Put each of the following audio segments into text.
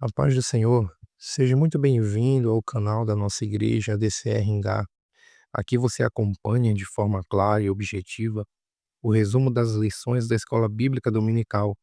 A paz do Senhor, seja muito bem-vindo ao canal da nossa igreja ADCRH. Aqui você acompanha de forma clara e objetiva o resumo das lições da Escola Bíblica Dominical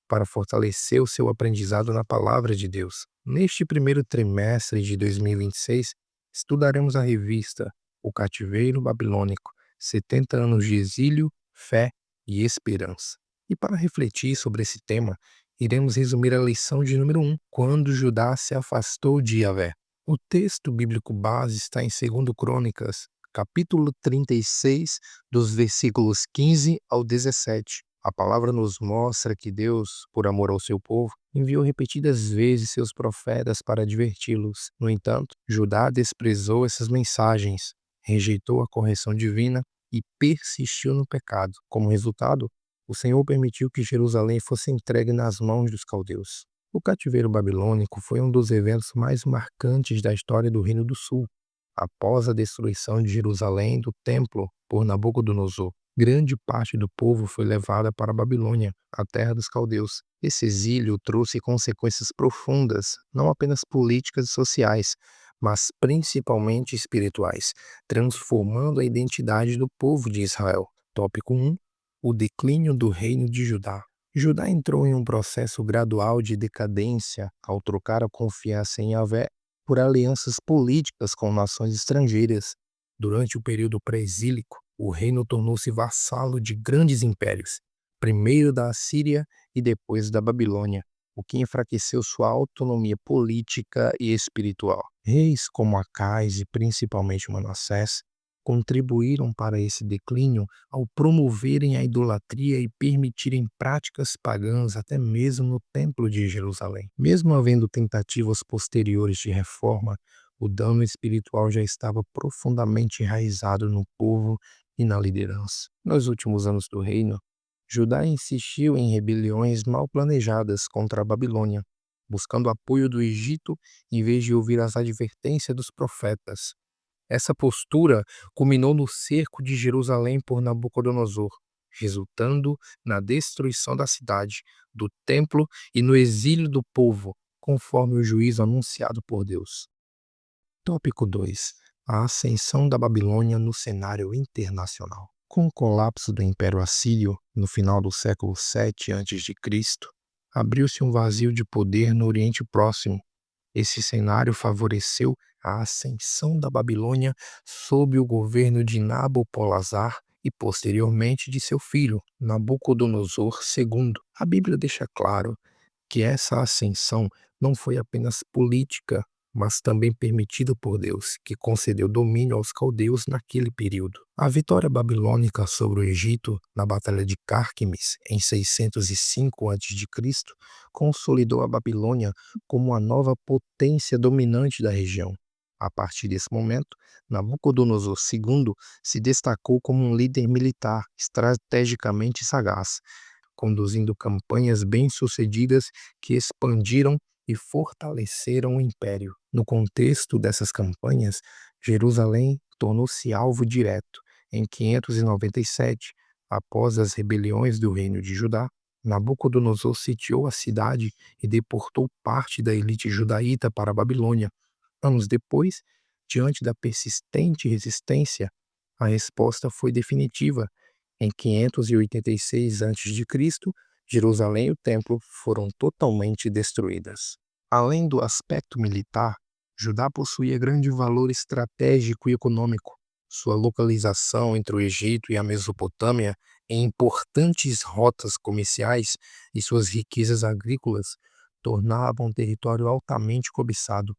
para fortalecer o seu aprendizado na Palavra de Deus. Neste primeiro trimestre de 2026, estudaremos a revista O Cativeiro Babilônico, 70 anos de exílio, fé e esperança. E para refletir sobre esse tema, iremos resumir a lição de número 1, quando Judá se afastou de Yahvé. O texto bíblico base está em 2 Crônicas, capítulo 36, dos versículos 15 ao 17. A palavra nos mostra que Deus, por amor ao seu povo, enviou repetidas vezes seus profetas para adverti-los. No entanto, Judá desprezou essas mensagens, rejeitou a correção divina e persistiu no pecado. Como resultado, o Senhor permitiu que Jerusalém fosse entregue nas mãos dos caldeus. O cativeiro babilônico foi um dos eventos mais marcantes da história do Reino do Sul. Após a destruição de Jerusalém e do templo por Nabucodonosor, grande parte do povo foi levada para a Babilônia, a terra dos caldeus. Esse exílio trouxe consequências profundas, não apenas políticas e sociais, mas principalmente espirituais, transformando a identidade do povo de Israel. Tópico 1: o declínio do reino de Judá. Judá entrou em um processo gradual de decadência ao trocar a confiança em Yahvé por alianças políticas com nações estrangeiras. Durante o período pré-exílico, o reino tornou-se vassalo de grandes impérios, primeiro da Assíria e depois da Babilônia, o que enfraqueceu sua autonomia política e espiritual. Reis como Acais e principalmente Manassés contribuíram para esse declínio ao promoverem a idolatria e permitirem práticas pagãs até mesmo no Templo de Jerusalém. Mesmo havendo tentativas posteriores de reforma, o dano espiritual já estava profundamente enraizado no povo e na liderança. Nos últimos anos do reino, Judá insistiu em rebeliões mal planejadas contra a Babilônia, buscando apoio do Egito em vez de ouvir as advertências dos profetas. Essa postura culminou no cerco de Jerusalém por Nabucodonosor, resultando na destruição da cidade, do templo e no exílio do povo, conforme o juízo anunciado por Deus. Tópico 2: a ascensão da Babilônia no cenário internacional. Com o colapso do Império Assírio no final do século 7 a.C., abriu-se um vazio de poder no Oriente Próximo. Esse cenário favoreceu a ascensão da Babilônia sob o governo de Nabopolassar e posteriormente de seu filho, Nabucodonosor II. A Bíblia deixa claro que essa ascensão não foi apenas política, mas também permitida por Deus, que concedeu domínio aos caldeus naquele período. A vitória babilônica sobre o Egito na Batalha de Cárquemes, em 605 a.C., consolidou a Babilônia como a nova potência dominante da região. A partir desse momento, Nabucodonosor II se destacou como um líder militar estrategicamente sagaz, conduzindo campanhas bem-sucedidas que expandiram e fortaleceram o império. No contexto dessas campanhas, Jerusalém tornou-se alvo direto. Em 597, após as rebeliões do reino de Judá, Nabucodonosor sitiou a cidade e deportou parte da elite judaíta para a Babilônia. Anos depois, diante da persistente resistência, a resposta foi definitiva. Em 586 a.C., Jerusalém e o templo foram totalmente destruídas. Além do aspecto militar, Judá possuía grande valor estratégico e econômico. Sua localização entre o Egito e a Mesopotâmia, em importantes rotas comerciais e suas riquezas agrícolas, tornavam o território altamente cobiçado.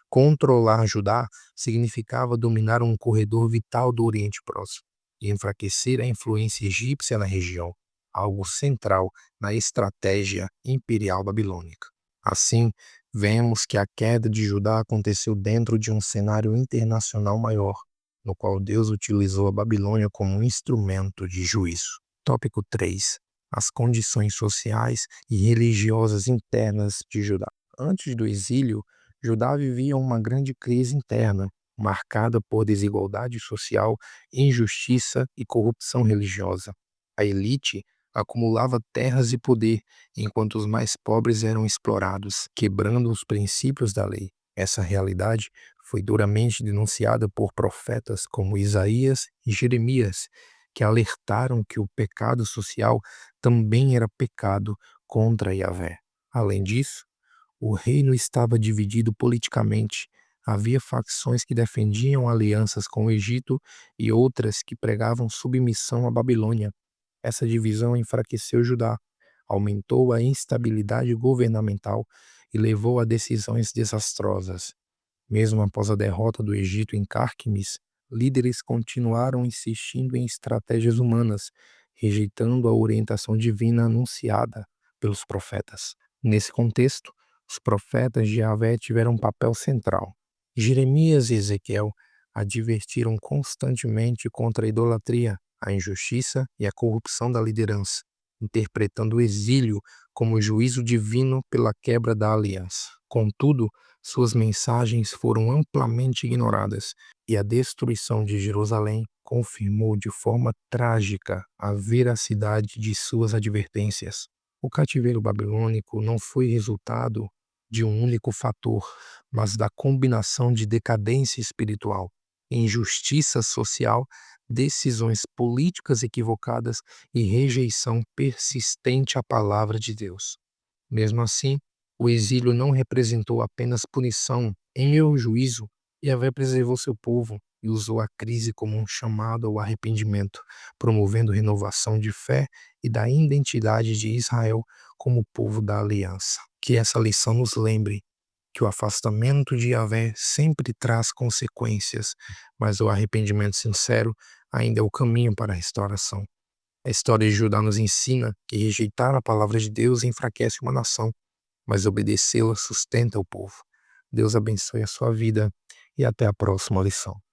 Controlar Judá significava dominar um corredor vital do Oriente Próximo e enfraquecer a influência egípcia na região, algo central na estratégia imperial babilônica. Assim, vemos que a queda de Judá aconteceu dentro de um cenário internacional maior, no qual Deus utilizou a Babilônia como um instrumento de juízo. Tópico 3: as condições sociais e religiosas internas de Judá. Antes do exílio, Judá vivia uma grande crise interna, marcada por desigualdade social, injustiça e corrupção religiosa. A elite, acumulava terras e poder, enquanto os mais pobres eram explorados, quebrando os princípios da lei. Essa realidade foi duramente denunciada por profetas como Isaías e Jeremias, que alertaram que o pecado social também era pecado contra Yahvé. Além disso, o reino estava dividido politicamente. Havia facções que defendiam alianças com o Egito e outras que pregavam submissão à Babilônia. Essa divisão enfraqueceu Judá, aumentou a instabilidade governamental e levou a decisões desastrosas. Mesmo após a derrota do Egito em Carquemis, líderes continuaram insistindo em estratégias humanas, rejeitando a orientação divina anunciada pelos profetas. Nesse contexto, os profetas de Yahvé tiveram um papel central. Jeremias e Ezequiel advertiram constantemente contra a idolatria, a injustiça e a corrupção da liderança, interpretando o exílio como juízo divino pela quebra da aliança. Contudo, suas mensagens foram amplamente ignoradas e a destruição de Jerusalém confirmou de forma trágica a veracidade de suas advertências. O cativeiro babilônico não foi resultado de um único fator, mas da combinação de decadência espiritual, injustiça social, decisões políticas equivocadas e rejeição persistente à palavra de Deus. Mesmo assim, o exílio não representou apenas punição. Em meu juízo, Yahvé preservou seu povo e usou a crise como um chamado ao arrependimento, promovendo renovação de fé e da identidade de Israel como povo da aliança. Que essa lição nos lembre que o afastamento de Yahvé sempre traz consequências, mas o arrependimento sincero ainda é o caminho para a restauração. A história de Judá nos ensina que rejeitar a palavra de Deus enfraquece uma nação, mas obedecê-la sustenta o povo. Deus abençoe a sua vida e até a próxima lição.